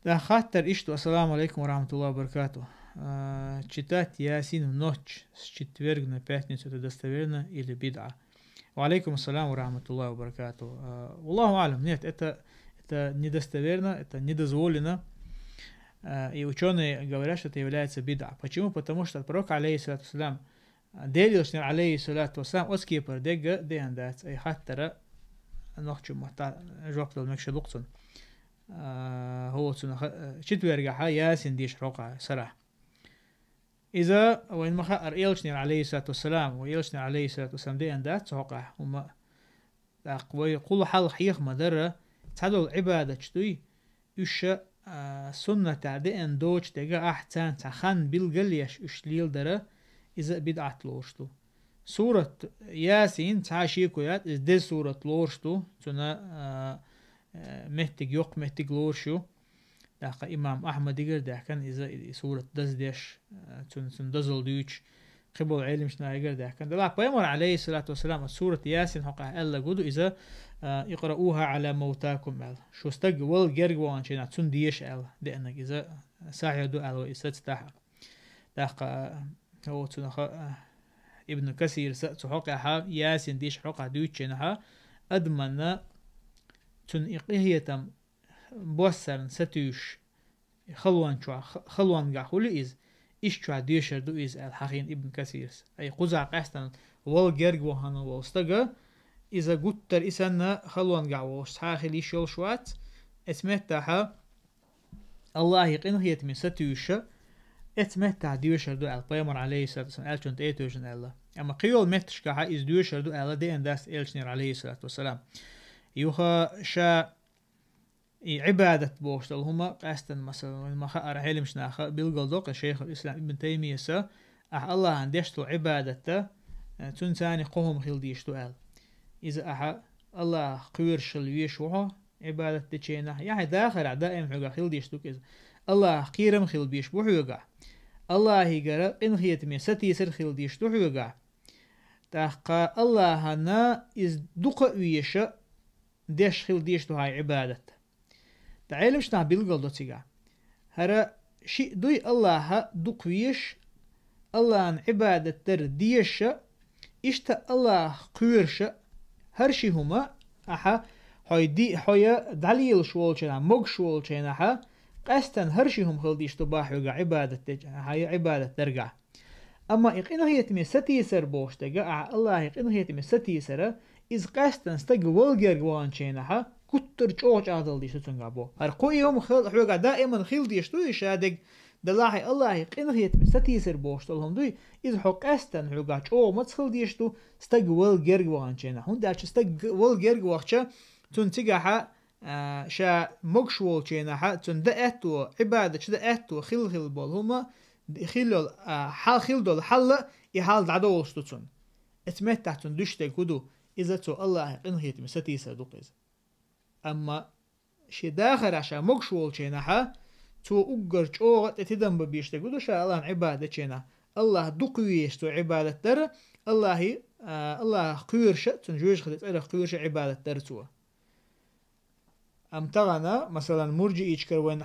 Да хаттер ишту ассаламу алейкум ворахматуллахи вабаракату. Читать Ясин в ночь с четверга на пятницу это достоверно или бид'a? Валейкум ассалам ворахматуллахи вабаракату. Аллаху алям, нет, это недостоверно, это недозволено. И ученые говорят, что это является бид'a. Почему? Потому что пророк, алейхиссалату вассалам, делился, алейхиссалату вассалам, оски пердега деяндат, и хаттера ночью махта жоктал мекшелукцун. هو четверга Ясин диш рока сара. إذا وين ما خير إيلشني عليه الصلاة والسلام وإيلشني عليه الصلاة والسلام دي أندات توقع هما أقوي كل حال حيخ مدرة تعدل عبادة شتوي إيش سنة تعدي أندوش تجا أحسن تخن بالجليش إيش ليل درة إذا بدعت لورشتو سورة ياسين تعشيكويات إذ دي سورة لورشتو تنا مهتج يق مهتج لورشو داخل إمام أحمد يقول ده كان إذا سورة دزدش تن دزل ديوش قبل علم شنا يقول ده كان ده بيمر عليه الصلاة والسلام سورة ياسين حقها ألا جودو إذا يقرؤوها على موتاكم أل شو استج وال جرجوان شنا تن ديش أل لأنك إذا ساعدوا أل وإستتاح داخل هو تن ابن كثير حقها ياسين ديش حقها ديوش شنها أدمنا تن إقهيتم بوسرن ستوش خلوان قاحولي إز إيش شو ديشر دو إز الحقين ابن كثير أي قزع قاستن والجرج وهنا والستجا إذا قتر إسنا خلوان قاحوش حاخلي شول شوات اسمتها الله يقين هي من ستوش اسمتها ديشر دو البيمر عليه الصلاة والسلام ألشنت إيتوجن الله أما قيول متش كها إز ديشر دو الله دي أنداس إلشنير عليه الصلاة والسلام يوها شا عبادة بوشتل هما قاستن مثلا ما خأر علم شناخ بالقلدوق الشيخ الإسلام ابن تيمية سا الله عندشتو عبادته تنساني قوم خلديشتو قال إذا الله قويرش الويشوها عبادة تشينه يعني داخل دائم حقا خلديشتو كذا الله قيرم خلديش بوحوقا الله يقرأ إن خيتمي ستيسر خلديشتو حوقا تاقا الله هنا إز دقا ويشا ديش خلديشتو هاي عبادته تعلم شنا بالقلدو تيجا هرا شيء دوي الله دقويش الله عن عبادة تر ديش إشتا الله قويرش هرشي هما أحا هاي دي هاي دليل شوالشنا مج شوالشنا أحا قستن هرشي هم خلديش تباحوغا عبادة تج هاي عبادة ترجع أما إقنا هي تمي ستيسر بوش تجا الله إقنا هي تمي ستيسر إذ قستن استج والجر وانشنا أحا كتر جوج عادل ديشتو تنقابو هرقو يوم حوغا دائما خيل ديشتو يشادق دلاحي الله يقين هيت ستيسر بوشتلهم دوي إذ حق أستن حوغا جو متخل ديشتو استق ول جرغوان چينا هون داچ استق ول جرغوخچا تون تيغا شا مكشول چينا ها تون دأتو عبادة دأتو خل بول هما خيل حال خيل دول حل يحال دعدولشتو تون اتمتع تون دشتك كدو إذا تو الله يقين هيت ستيسر دوقيز أما شي داخل عشان مقشول چينها تو أقر چوغت اتدن ببيشتك ودو شاء الله عبادة چينها الله دقويش تو عبادة در الله قويرش تنجوش خدت إله قويرش عبادة در تو أم تغنى مثلا مرجي إيشكر وين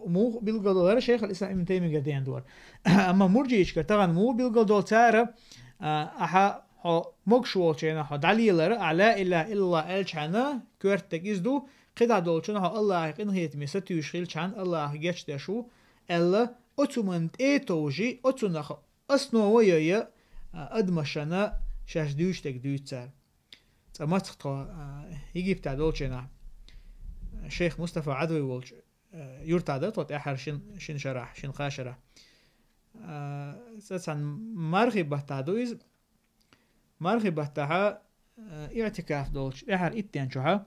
مو بالقدر شيخ الإسلام ابن تيمية قدين دور أما مرجي إيشكر تغنى مو بالقدر تارة أحا مقشول چينها دليل على إله إلا الله ألشانا كورتك إزدو قد عدولشنا الله يقين هيت ميستو يشغل شان الله جيش دشو ألا أتمنت توجي أتنخ أصنو ويا أدمشنا شاش دوشتك دوتسار ما تخطو يجي بتاع دولشنا الشيخ مصطفى عدوي والش يرتعد توت أحر شن شرح شن خاشرة ساتسان مرغب بتعدويز مرغب بتاعها اعتكاف دولش أحر إتيان شوها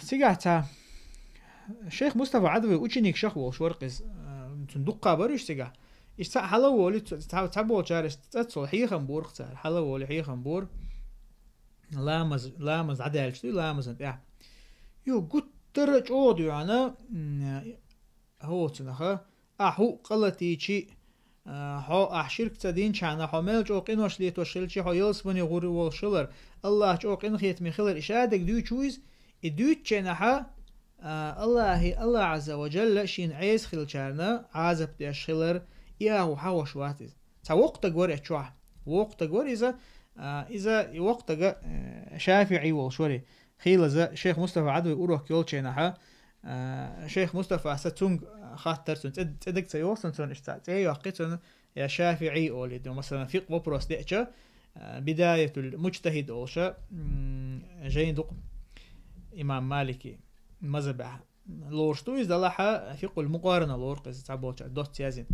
سيجاتا الشيخ مصطفى عدوي وچنيك شخو شورقز تندق بريش سيجا إيش حلا ولي تعبوا شارش تصل حيخن بور اختار حلا ولي حيخن بور لامز عدالش لامز انت يو قلت ترج أوديو أنا هو تنخا أحو قلتي شيء ها أحشرك تدين شانا حمل جوقين وشليت وشلشي ها يلسبني غوري والشلر الله جوقين خيت مخلر إشادك دو چويز إدو چنها الله عز وجل شين عيس خيل شارنا عازب ديش خيلر إياه حوش واتز تا وقت قوري أتشوح وقت قوري إذا وقت شافعي والشوري خيل ذا شيخ مصطفى عدوي أروح كيول شينها شيخ مصطفى ستونج خاطر تدك تيوصن تون اشتاعت يوقيتون يا شافعي أولي دو مثلا فيق وبروس ديتشا بداية المجتهد أولشا جاين دوق إمام مالكي مذهب لورشتو يزدلها فيق المقارنة لورقز تعبوش دوت سيازين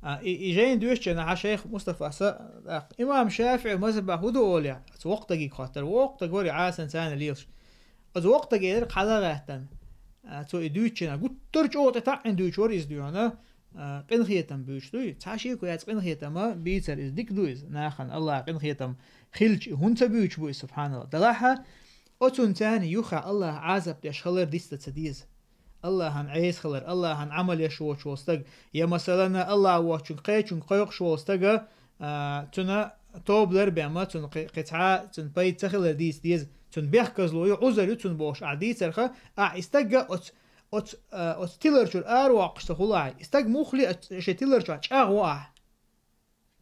إجاين دوش أنا شيخ مصطفى إمام شافعي مذهب هدو أولي وقت جي خاطر وقت جوري عاسن سنة ليش از وقت جير خلاقتن تو إدوشنا قلت ترجع تتعين دوش وريز دونا قنخيتم بيش دوي تعشي كويس قنخيتم ما بيتر إز ديك دويز ناخن الله قنخيتم خلج هنت بيش بوي سبحان الله دلها أتون تاني يخا الله عازب ديش خلر ديست تديز الله هن عيس خلر الله هن عمل يشوش شوستق يا مثلا الله واشون قيشون قيق شوستق تنا توبلر بما تن قطعة تن بيت تخلر ديز تن بيحكز لو يعذر تن بوش عدي ترخه استجا ات تيلرشر أروع قشتخلاعي استج مخلي شيء تيلرشر أغوا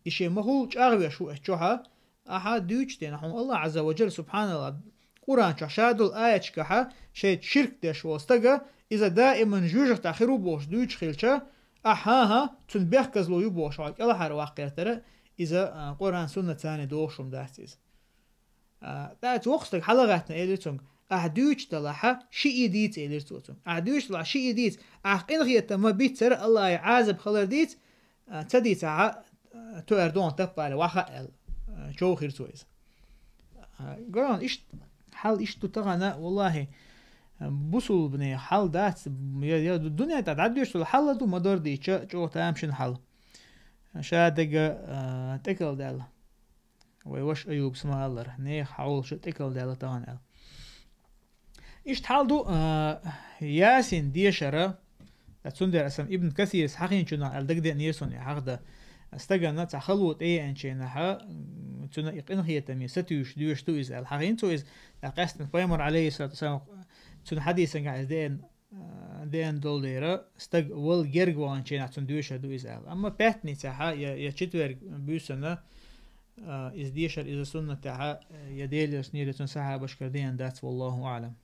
إشي مخول أغوا شو أشوها أحد دوش تنا هم الله عز وجل سبحان الله قرآن شهادة الآية كها شيء شرك دش واستجا إذا دائما جوجة تأخيره بوش دوش خيلشة أحاها تن بيحكز لو يبوش عاك الله حر واقع ترى إذا قرآن سنة ثانية دوشهم داستيز دات وقتك حلقاتنا إليتون أحدوش تلاحة شيء ديت إليتون أحدوش تلاحة شيء ديت أحقين غيرت ما بيتر الله يعازب خلر ديت تديت تو أردوان تبالي وخائل شو خير سويز قرآن إيش حال إيش تتغنى والله بوصل بني حال دات يا الدنيا تتعديش الحل دو مدار دي شو تامشن حل شادق تكل دال ويوش أيوب سما الله نيخ حول شو تكل دال تغنى إيش حال دو ياسين ديشرة تسندر اسم ابن كثير حقين شنا الدقدق نيرسون حقدا استجنا تخلوت ايه انشينها تنا يقين هي تمي ستوش دوش تو از الحقين تو از قاستن فيمر عليه الصلاه والسلام تنا حديثا قاعد دين دوليرا استج ول جرجو انشينا تن دوش دو از اما باتني تاعها يا تشتور بيسنا از ديشر از سنه تاعها يديل سنيره ساعه بشكردين ذات والله اعلم.